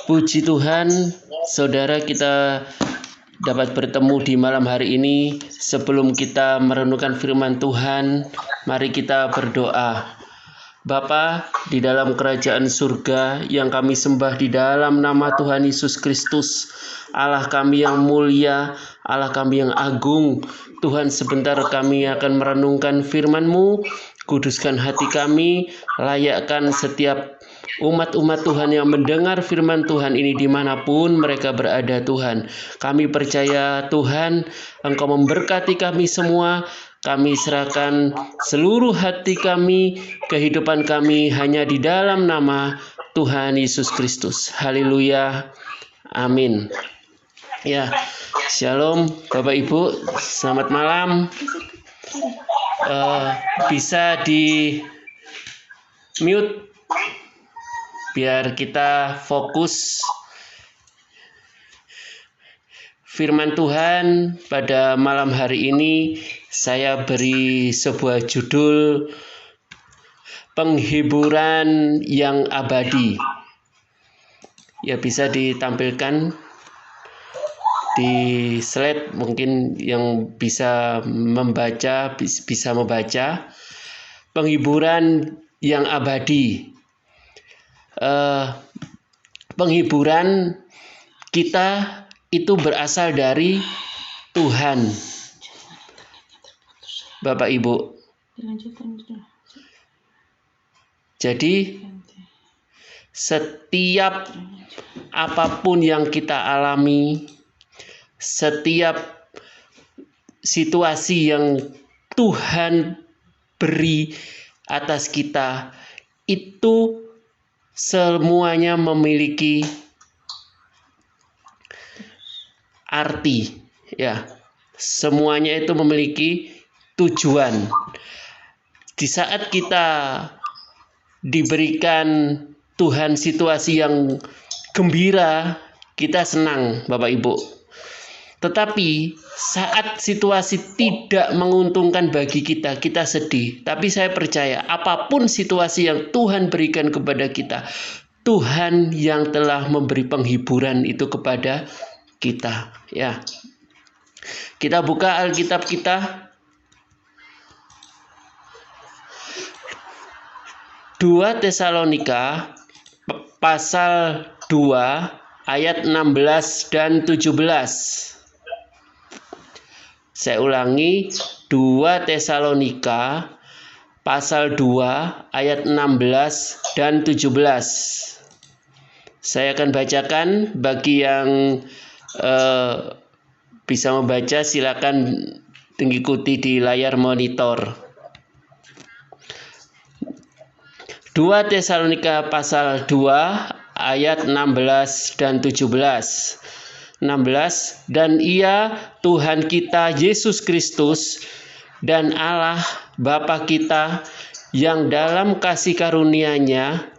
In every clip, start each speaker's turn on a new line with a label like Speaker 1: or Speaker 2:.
Speaker 1: Puji Tuhan, saudara, kita dapat bertemu di malam hari ini. Sebelum kita merenungkan firman Tuhan, mari kita berdoa. Bapa di dalam kerajaan surga yang kami sembah di dalam nama Tuhan Yesus Kristus, Allah kami yang mulia, Allah kami yang agung. Tuhan, sebentar kami akan merenungkan firman-Mu. Kuduskan hati kami, layakkan setiap umat-umat Tuhan yang mendengar firman Tuhan ini dimanapun mereka berada. Tuhan, kami percaya Tuhan, Engkau memberkati kami semua. Kami serahkan seluruh hati kami, kehidupan kami hanya di dalam nama Tuhan Yesus Kristus. Haleluya. Amin. Ya, shalom Bapak Ibu, selamat malam. Bisa di mute biar kita fokus firman Tuhan. Pada malam hari ini saya beri sebuah judul penghiburan yang abadi. Ya, bisa ditampilkan di slide, mungkin yang bisa membaca bisa membaca. Penghiburan yang abadi. Penghiburan kita itu berasal dari Tuhan. Bapak Ibu. Jadi setiap apapun yang kita alami, setiap situasi yang Tuhan beri atas kita, itu semuanya memiliki arti, ya. Semuanya itu memiliki tujuan. Di saat kita diberikan Tuhan situasi yang gembira, kita senang, Bapak Ibu. Tetapi saat situasi tidak menguntungkan bagi kita, kita sedih. Tapi saya percaya apapun situasi yang Tuhan berikan kepada kita, Tuhan yang telah memberi penghiburan itu kepada kita. Ya, kita buka Alkitab kita. 2 Tesalonika pasal 2 ayat 16 dan 17. Saya ulangi, 2 Tesalonika pasal 2 ayat 16 dan 17. Saya akan bacakan. Bagi yang bisa membaca, silakan mengikuti di layar monitor. 2 Tesalonika pasal 2 ayat 16 dan 17. 16, dan Ia Tuhan kita Yesus Kristus dan Allah Bapa kita yang dalam kasih karunia-Nya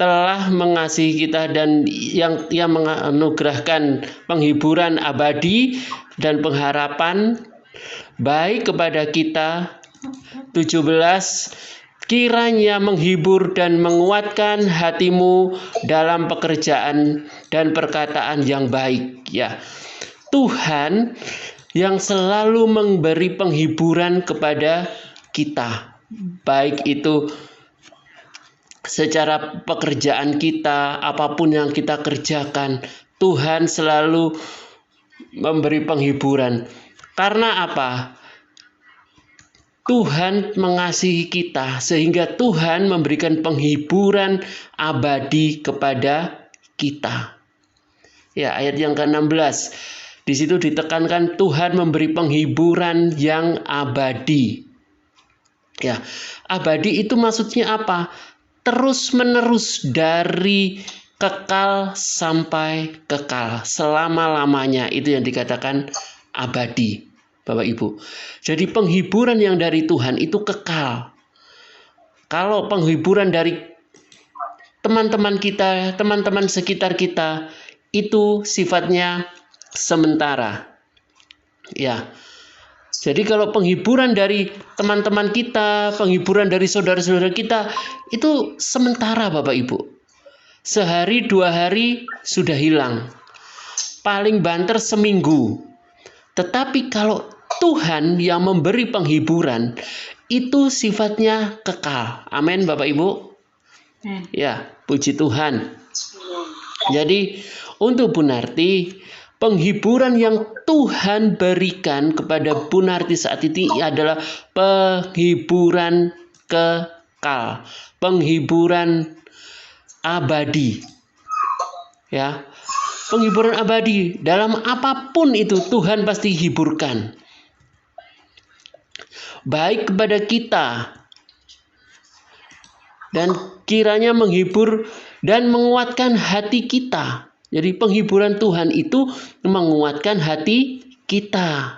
Speaker 1: telah mengasihi kita dan yang Ia menganugerahkan penghiburan abadi dan pengharapan baik kepada kita. 17, kiranya menghibur dan menguatkan hatimu dalam pekerjaan dan perkataan yang baik. Ya, Tuhan yang selalu memberi penghiburan kepada kita, baik itu secara pekerjaan kita, apapun yang kita kerjakan, Tuhan selalu memberi penghiburan. Karena apa? Tuhan mengasihi kita sehingga Tuhan memberikan penghiburan abadi kepada kita. Ya, ayat yang ke-16. Di situ ditekankan Tuhan memberi penghiburan yang abadi. Ya, abadi itu maksudnya apa? Terus-menerus, dari kekal sampai kekal, selama-lamanya, itu yang dikatakan abadi, Bapak Ibu. Jadi penghiburan yang dari Tuhan itu kekal. Kalau penghiburan dari teman-teman kita, teman-teman sekitar kita, itu sifatnya sementara. Ya. Jadi kalau penghiburan dari teman-teman kita, penghiburan dari saudara-saudara kita, itu sementara, Bapak Ibu. sehari 2 hari sudah hilang. Paling banter seminggu. Tetapi kalau Tuhan yang memberi penghiburan, itu sifatnya kekal. Amin, Bapak Ibu. Ya, puji Tuhan. Jadi untuk Bu Narti, penghiburan yang Tuhan berikan kepada Bu Narti saat ini adalah penghiburan kekal, penghiburan abadi. Ya, penghiburan abadi dalam apapun itu Tuhan pasti hiburkan. Baik kepada kita, dan kiranya menghibur dan menguatkan hati kita. Jadi penghiburan Tuhan itu menguatkan hati kita.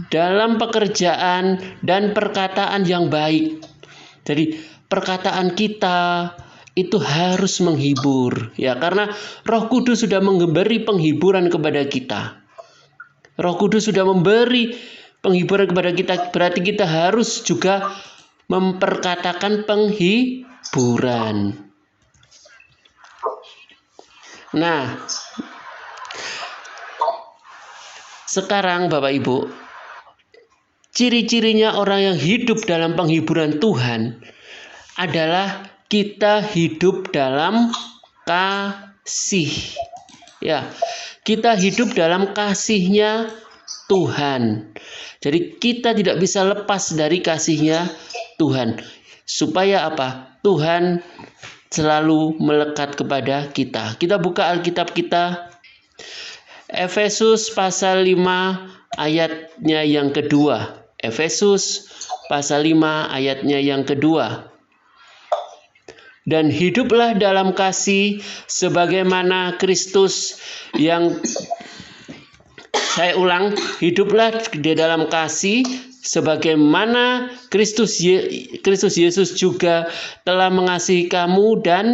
Speaker 1: Dalam pekerjaan dan perkataan yang baik. Jadi perkataan kita itu harus menghibur, ya, karena Roh Kudus sudah memberi penghiburan kepada kita. Roh Kudus sudah memberi penghiburan kepada kita, berarti kita harus juga memperkatakan penghiburan. Nah, sekarang Bapak Ibu, ciri-cirinya orang yang hidup dalam penghiburan Tuhan adalah kita hidup dalam kasih. Ya, kita hidup dalam kasih-Nya Tuhan. Jadi kita tidak bisa lepas dari kasih-Nya Tuhan. Supaya apa? Tuhan selalu melekat kepada kita. Kita buka Alkitab kita. Efesus pasal 5 ayatnya yang kedua. Efesus pasal 5 ayatnya yang kedua. Dan hiduplah dalam kasih sebagaimana Kristus yang, saya ulang, hiduplah di dalam kasih sebagaimana Kristus Yesus juga telah mengasihi kamu dan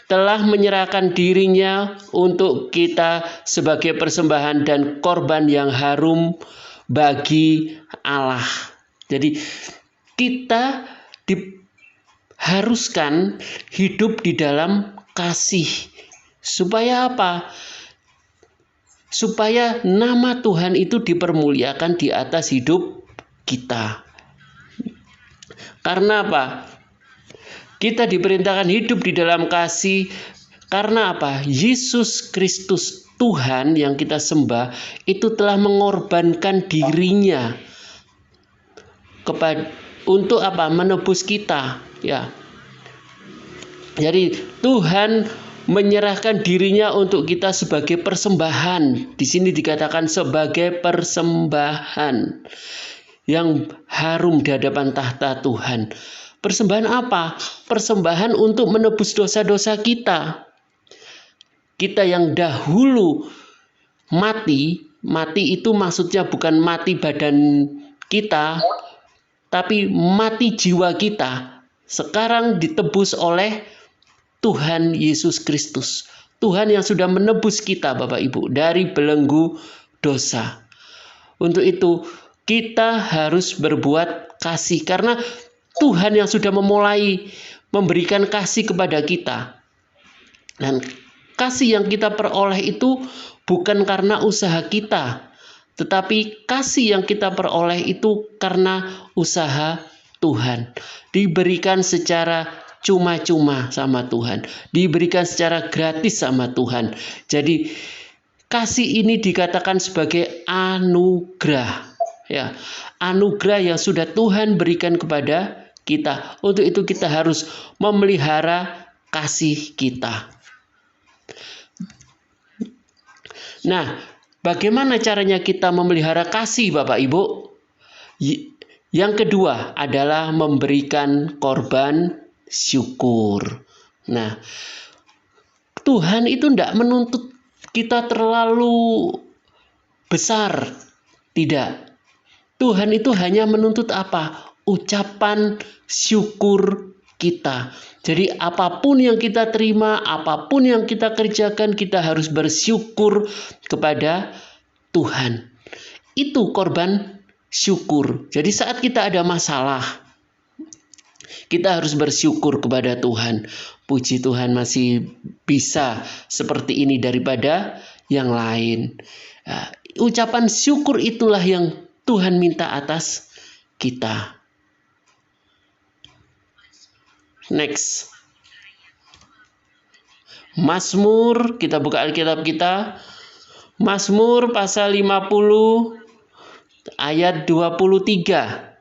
Speaker 1: telah menyerahkan dirinya untuk kita sebagai persembahan dan korban yang harum bagi Allah. Jadi kita diharuskan hidup di dalam kasih. Supaya apa? Supaya nama Tuhan itu dipermuliakan di atas hidup kita. Karena apa? Kita diperintahkan hidup di dalam kasih. Karena apa? Yesus Kristus Tuhan yang kita sembah itu telah mengorbankan dirinya untuk apa? Menebus kita, ya. Jadi Tuhan menyerahkan dirinya untuk kita sebagai persembahan. Di sini dikatakan sebagai persembahan yang harum di hadapan tahta Tuhan. Persembahan apa? Persembahan untuk menebus dosa-dosa kita. Kita yang dahulu mati itu maksudnya bukan mati badan kita, tapi mati jiwa kita. Sekarang ditebus oleh Tuhan Yesus Kristus. Tuhan yang sudah menebus kita, Bapak Ibu, dari belenggu dosa. Untuk itu, kita harus berbuat kasih. Karena Tuhan yang sudah memulai memberikan kasih kepada kita. Dan kasih yang kita peroleh itu bukan karena usaha kita. Tetapi kasih yang kita peroleh itu karena usaha Tuhan. Diberikan secara cuma-cuma sama Tuhan. Diberikan secara gratis sama Tuhan. Jadi kasih ini dikatakan sebagai anugerah. Ya, anugerah yang sudah Tuhan berikan kepada kita. Untuk itu kita harus memelihara kasih kita. Nah, bagaimana caranya kita memelihara kasih, Bapak Ibu? Yang kedua adalah memberikan korban syukur. Nah, Tuhan itu tidak menuntut kita terlalu besar. Tidak. Tuhan itu hanya menuntut apa? Ucapan syukur kita. Jadi apapun yang kita terima, apapun yang kita kerjakan, kita harus bersyukur kepada Tuhan. Itu korban syukur. Jadi saat kita ada masalah, kita harus bersyukur kepada Tuhan. Puji Tuhan masih bisa seperti ini daripada yang lain. Nah, ucapan syukur itulah yang Tuhan minta atas kita. Next. Mazmur, kita buka Alkitab kita. Mazmur pasal 50 ayat 23.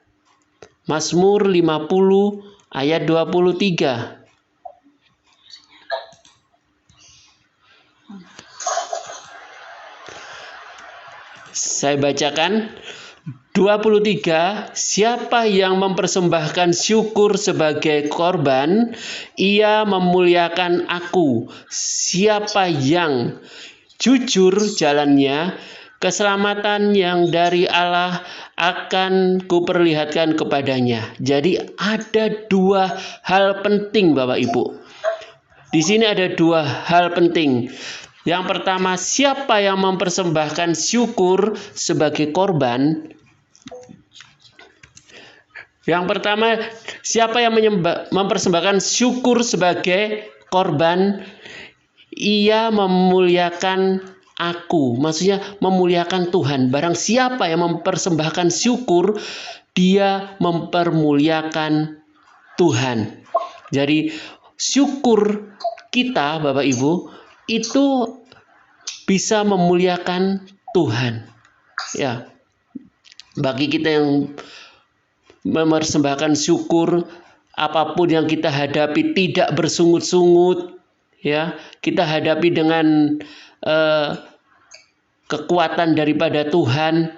Speaker 1: Mazmur 50 ayat 23. Saya bacakan. 23, siapa yang mempersembahkan syukur sebagai korban, ia memuliakan aku. Siapa yang jujur jalannya, keselamatan yang dari Allah akan kuperlihatkan kepadanya. Jadi ada dua hal penting Bapak Ibu. Di sini ada dua hal penting. Yang pertama, siapa yang mempersembahkan syukur sebagai korban? Yang pertama, siapa yang mempersembahkan syukur sebagai korban, ia memuliakan aku. Maksudnya memuliakan Tuhan. Barang siapa yang mempersembahkan syukur, dia mempermuliakan Tuhan. Jadi syukur kita Bapak Ibu itu bisa memuliakan Tuhan. Ya. Bagi kita yang mempersembahkan syukur, apapun yang kita hadapi tidak bersungut-sungut, ya, kita hadapi dengan kekuatan daripada Tuhan,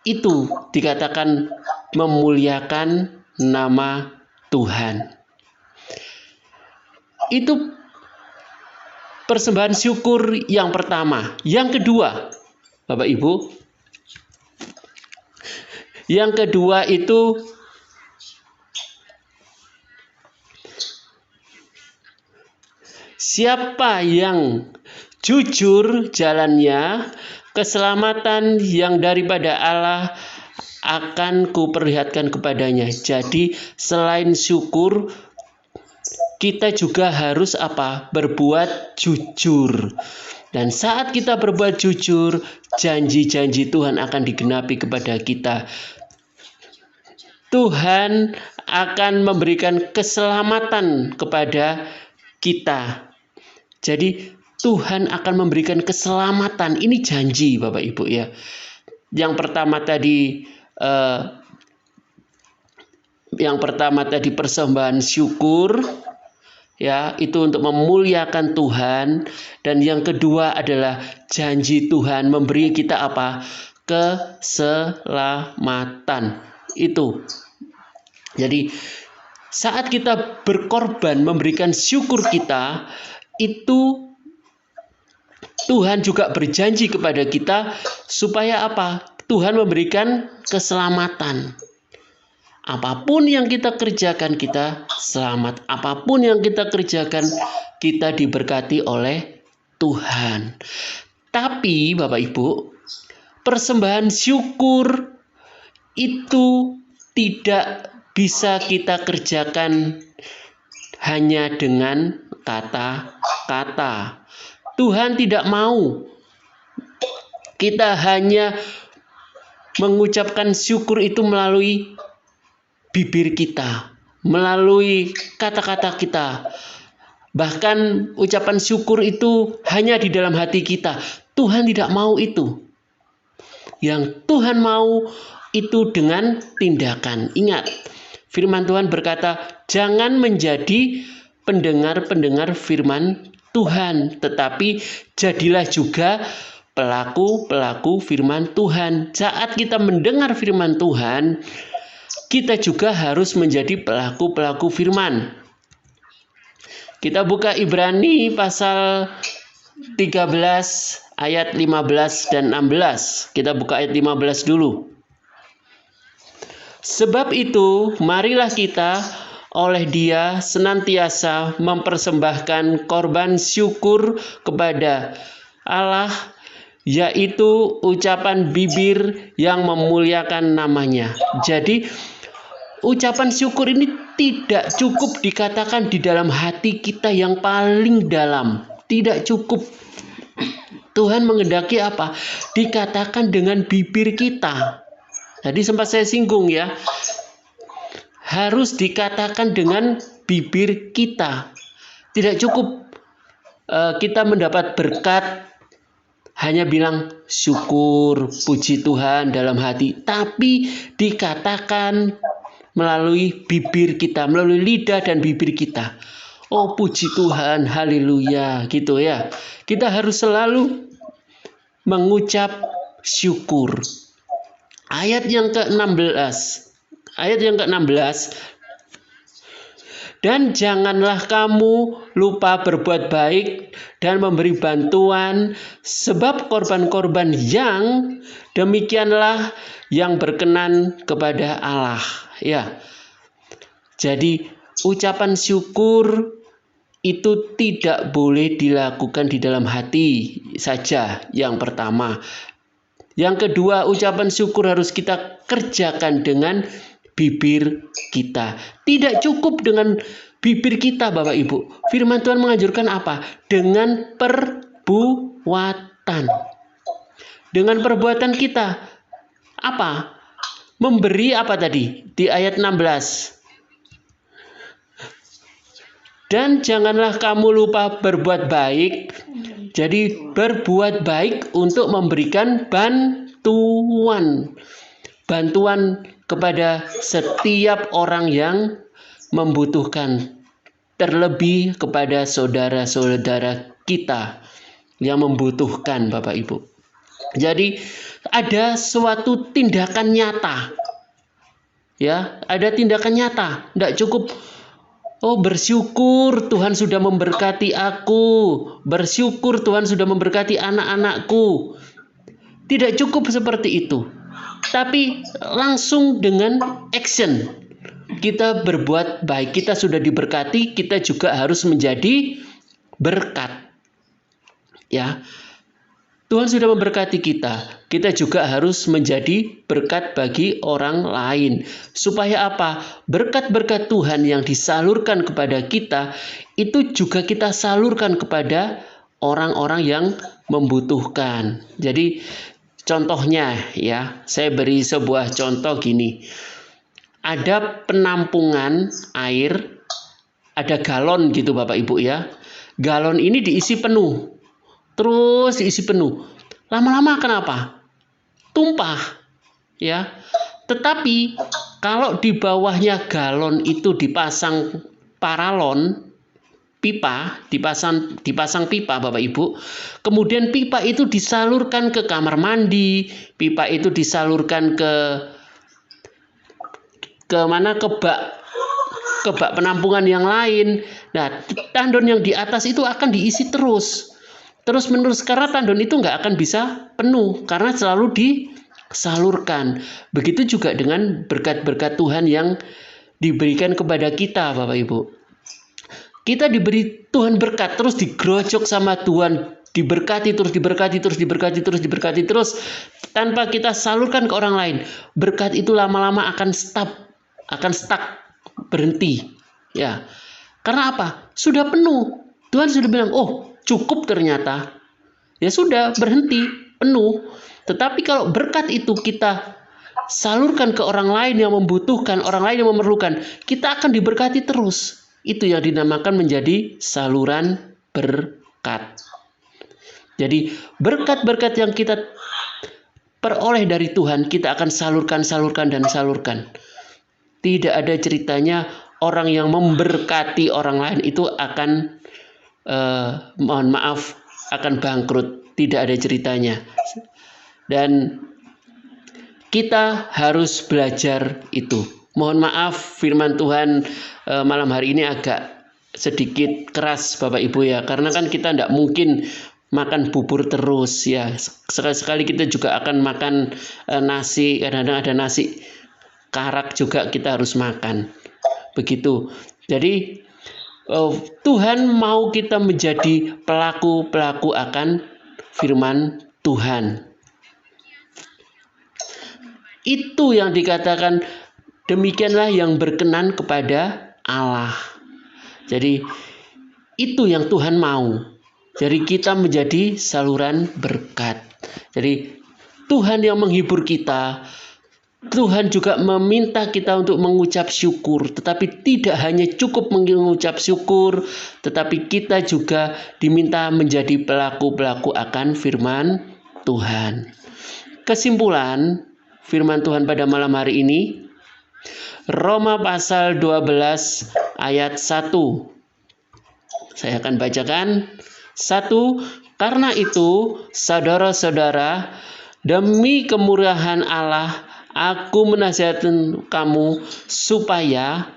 Speaker 1: itu dikatakan memuliakan nama Tuhan. Itu persembahan syukur yang pertama. Yang kedua, Bapak Ibu, yang kedua itu siapa yang jujur jalannya, keselamatan yang daripada Allah akan kuperlihatkan kepadanya. Jadi selain syukur, kita juga harus apa? Berbuat jujur. Dan saat kita berbuat jujur, janji-janji Tuhan akan digenapi kepada kita. Tuhan akan memberikan keselamatan kepada kita. Jadi Tuhan akan memberikan keselamatan. Ini janji Bapak Ibu ya. Yang pertama tadi persembahan syukur, ya, itu untuk memuliakan Tuhan. Dan yang kedua adalah janji Tuhan memberi kita apa? Keselamatan. Itu. Jadi saat kita berkorban memberikan syukur kita, itu Tuhan juga berjanji kepada kita supaya apa? Tuhan memberikan keselamatan. Apapun yang kita kerjakan, kita selamat. Apapun yang kita kerjakan, kita diberkati oleh Tuhan. Tapi Bapak Ibu, persembahan syukur itu tidak bisa kita kerjakan hanya dengan kata-kata. Tuhan tidak mau kita hanya mengucapkan syukur itu melalui bibir kita, melalui kata-kata kita. Bahkan ucapan syukur itu hanya di dalam hati kita. Tuhan tidak mau itu. Yang Tuhan mau itu dengan tindakan. Ingat, firman Tuhan berkata, jangan menjadi pendengar-pendengar firman Tuhan, tetapi jadilah juga pelaku-pelaku firman Tuhan. Saat kita mendengar firman Tuhan, kita juga harus menjadi pelaku-pelaku firman. Kita buka Ibrani pasal 13 ayat 15 dan 16. Kita buka ayat 15 dulu. Sebab itu, marilah kita oleh Dia senantiasa mempersembahkan korban syukur kepada Allah, yaitu ucapan bibir yang memuliakan namanya. Jadi ucapan syukur ini tidak cukup dikatakan di dalam hati kita yang paling dalam. Tidak cukup. Tuhan menghendaki apa? Dikatakan dengan bibir kita. Tadi sempat saya singgung ya. Harus dikatakan dengan bibir kita. Tidak cukup kita mendapat berkat hanya bilang syukur, puji Tuhan dalam hati, tapi dikatakan melalui bibir kita, melalui lidah dan bibir kita. Oh, puji Tuhan, haleluya, gitu ya. Kita harus selalu mengucap syukur. Ayat yang ke-16. Ayat yang ke-16. Dan janganlah kamu lupa berbuat baik dan memberi bantuan, sebab korban-korban yang demikianlah yang berkenan kepada Allah. Ya. Jadi ucapan syukur itu tidak boleh dilakukan di dalam hati saja, yang pertama. Yang kedua, ucapan syukur harus kita kerjakan dengan bibir kita. Tidak cukup dengan bibir kita, Bapak Ibu. Firman Tuhan menganjurkan apa? Dengan perbuatan. Dengan perbuatan kita. Apa? Memberi apa tadi? Di ayat 16. Dan janganlah kamu lupa berbuat baik. Jadi berbuat baik untuk memberikan bantuan. Bantuan kepada setiap orang yang membutuhkan, terlebih kepada saudara-saudara kita yang membutuhkan, Bapak Ibu. Jadi ada suatu tindakan nyata, ya, ada tindakan nyata. Tidak cukup bersyukur Tuhan sudah memberkati aku, bersyukur Tuhan sudah memberkati anak-anakku. Tidak cukup seperti itu. Tapi langsung dengan action. Kita berbuat baik, kita sudah diberkati, kita juga harus menjadi berkat. Ya. Tuhan sudah memberkati kita. Kita juga harus menjadi berkat bagi orang lain. Supaya apa? Berkat-berkat Tuhan yang disalurkan kepada kita itu juga kita salurkan kepada orang-orang yang membutuhkan. Jadi contohnya ya, saya beri sebuah contoh gini. Ada penampungan air, ada galon gitu Bapak Ibu ya. Galon ini diisi penuh. Terus diisi penuh. Lama-lama kenapa? Tumpah. Ya. Tetapi kalau di bawahnya galon itu dipasang paralon, pipa, dipasang pipa Bapak Ibu. Kemudian pipa itu disalurkan ke kamar mandi, pipa itu disalurkan ke mana? Ke bak penampungan yang lain. Nah, tandon yang di atas itu akan diisi terus menerus, karena tandon itu nggak akan bisa penuh karena selalu disalurkan. Begitu juga dengan berkat-berkat Tuhan yang diberikan kepada kita Bapak Ibu. Kita diberi Tuhan berkat, terus digerojok sama Tuhan, diberkati terus tanpa kita salurkan ke orang lain. Berkat itu lama-lama akan stuck, berhenti. Ya. Karena apa? Sudah penuh. Tuhan sudah bilang, "Oh, cukup ternyata." Ya sudah, berhenti, penuh. Tetapi kalau berkat itu kita salurkan ke orang lain yang membutuhkan, orang lain yang memerlukan, kita akan diberkati terus. Itu yang dinamakan menjadi saluran berkat. Jadi berkat-berkat yang kita peroleh dari Tuhan, kita akan salurkan. Tidak ada ceritanya orang yang memberkati orang lain itu akan akan bangkrut. Tidak ada ceritanya. Dan kita harus belajar itu. Mohon maaf, firman Tuhan malam hari ini agak sedikit keras Bapak Ibu ya. Karena kan kita tidak mungkin makan bubur terus ya. Sekali-sekali kita juga akan makan nasi. Kadang-kadang ada nasi karak juga kita harus makan. Begitu. Jadi Tuhan mau kita menjadi pelaku-pelaku akan firman Tuhan. Itu yang dikatakan demikianlah yang berkenan kepada Allah. Jadi itu yang Tuhan mau. Jadi kita menjadi saluran berkat. Jadi Tuhan yang menghibur kita. Tuhan juga meminta kita untuk mengucap syukur. Tetapi tidak hanya cukup mengucap syukur, tetapi kita juga diminta menjadi pelaku-pelaku akan firman Tuhan. Kesimpulan firman Tuhan pada malam hari ini, Roma pasal 12 ayat 1. Saya akan bacakan. 1. Karena itu, saudara-saudara, demi kemurahan Allah, aku menasihatkan kamu supaya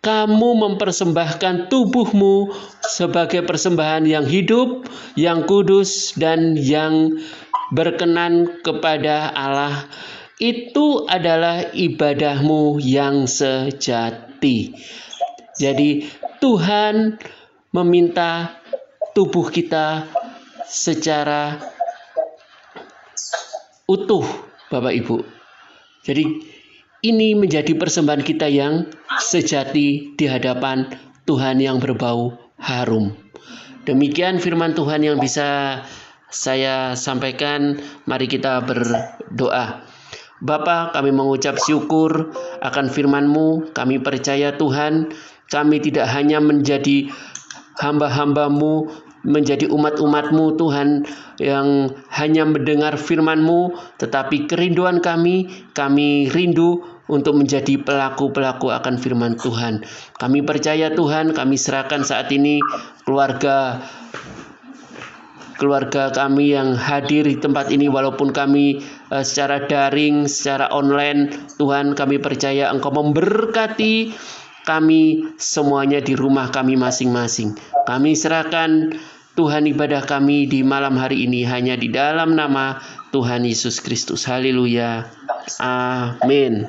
Speaker 1: kamu mempersembahkan tubuhmu sebagai persembahan yang hidup, yang kudus, dan yang berkenan kepada Allah. Itu adalah ibadahmu yang sejati. Jadi Tuhan meminta tubuh kita secara utuh, Bapak Ibu. Jadi ini menjadi persembahan kita yang sejati di hadapan Tuhan yang berbau harum. Demikian firman Tuhan yang bisa saya sampaikan. Mari kita berdoa. Bapa, kami mengucap syukur akan firman-Mu. Kami percaya Tuhan, kami tidak hanya menjadi hamba-hamba-Mu, menjadi umat-umat-Mu Tuhan yang hanya mendengar firman-Mu, tetapi kerinduan kami rindu untuk menjadi pelaku-pelaku akan firman Tuhan. Kami percaya Tuhan, kami serahkan saat ini keluarga kami yang hadir di tempat ini, walaupun kami secara daring, secara online. Tuhan, kami percaya Engkau memberkati kami semuanya di rumah kami masing-masing. Kami serahkan Tuhan ibadah kami di malam hari ini hanya di dalam nama Tuhan Yesus Kristus. Haleluya. Amin.